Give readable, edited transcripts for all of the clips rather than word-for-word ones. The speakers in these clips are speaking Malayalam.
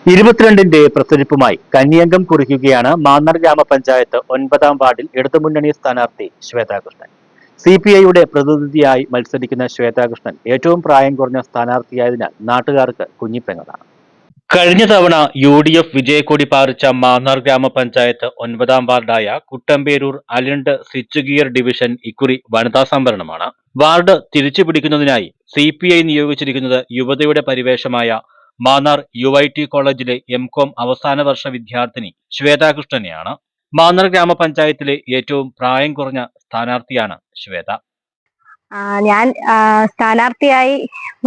22ന്റെ പ്രസരിപ്പുമായി കന്നിയംഗം കുറിക്കുകയാണ് മാന്നാർ ഗ്രാമപഞ്ചായത്ത് 9ാം വാർഡിൽ ഇടതുമുന്നണി സ്ഥാനാർത്ഥി ശ്വേതാകൃഷ്ണൻ. CPIയുടെ പ്രതിനിധിയായി മത്സരിക്കുന്ന ശ്വേതാകൃഷ്ണൻ ഏറ്റവും പ്രായം കുറഞ്ഞ സ്ഥാനാർത്ഥിയായതിനാൽ നാട്ടുകാർക്ക് കുഞ്ഞിപ്പെങ്ങളാണ്. കഴിഞ്ഞ തവണ UDF വിജയക്കൊടി പാറിച്ച മാന്നാർ ഗ്രാമപഞ്ചായത്ത് 9ാം വാർഡായ Kuttamperoor Alind switch gear division ഇക്കുറി വനിതാ സംവരണമാണ്. വാർഡ് തിരിച്ചുപിടിക്കുന്നതിനായി CPI നിയോഗിച്ചിരിക്കുന്നത് യുവതയുടെ പരിവേഷമായ മാന്നാർ UIT കോളേജിലെ MCOM അവസാന വർഷ വിദ്യാർത്ഥിനി ശ്വേതാകൃഷ്ണനെയാണ്. മാന്നാർ ഗ്രാമപഞ്ചായത്തിലെ ഏറ്റവും പ്രായം കുറഞ്ഞ സ്ഥാനാർത്ഥിയാണ് ശ്വേത. ഞാൻ സ്ഥാനാർത്ഥിയായി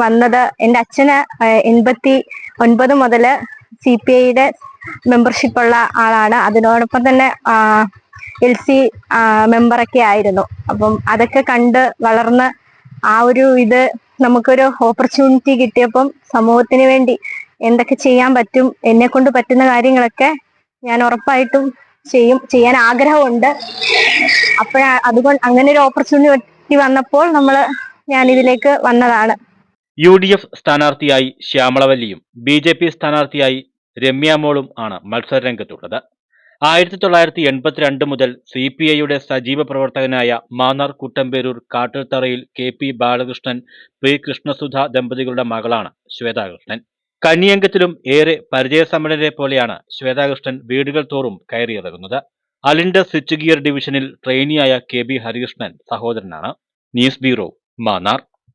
വന്നത് എൻ്റെ അച്ഛന് 89 മുതൽ CPIയുടെ മെമ്പർഷിപ്പ് ഉള്ള ആളാണ്. അതിനോടൊപ്പം തന്നെ LC മെമ്പറൊക്കെ ആയിരുന്നു. അപ്പം അതൊക്കെ കണ്ട് വളർന്ന് ആ ഒരു നമുക്കൊരു ഓപ്പർച്യൂണിറ്റി കിട്ടിയപ്പം സമൂഹത്തിന് വേണ്ടി എന്തൊക്കെ ചെയ്യാൻ പറ്റും, എന്നെ കൊണ്ട് പറ്റുന്ന കാര്യങ്ങളൊക്കെ ഞാൻ ഉറപ്പായിട്ടും ചെയ്യാൻ ആഗ്രഹമുണ്ട്. അതുകൊണ്ട് അങ്ങനെ ഒരു ഓപ്പർച്യൂണിറ്റി വന്നപ്പോൾ ഞാൻ ഇതിലേക്ക് വന്നതാണ്. UDF സ്ഥാനാർത്ഥിയായി ശ്യാമളവല്ലിയും BJP സ്ഥാനാർത്ഥിയായി രമ്യാമോളും ആണ് മത്സരരംഗത്തുള്ളത്. 1982 മുതൽ CPIയുടെ സജീവ പ്രവർത്തകനായ മാന്നാർ കുട്ടമ്പേരൂർ കാട്ടിൽത്തറയിൽ KP ബാലകൃഷ്ണൻ P കൃഷ്ണസുധ ദമ്പതികളുടെ മകളാണ് ശ്വേതാകൃഷ്ണൻ. കന്നിയംഗത്തിലും ഏറെ പരിചയസമ്പന്നരെ പോലെയാണ് ശ്വേതാകൃഷ്ണൻ വീടുകൾ തോറും കയറിയിറങ്ങുന്നത്. അലിൻഡ് സ്വിച്ച് ഗിയർ ഡിവിഷനിൽ ട്രെയിനിയായ KB ഹരികൃഷ്ണൻ സഹോദരനാണ്. News bureau, Mannar.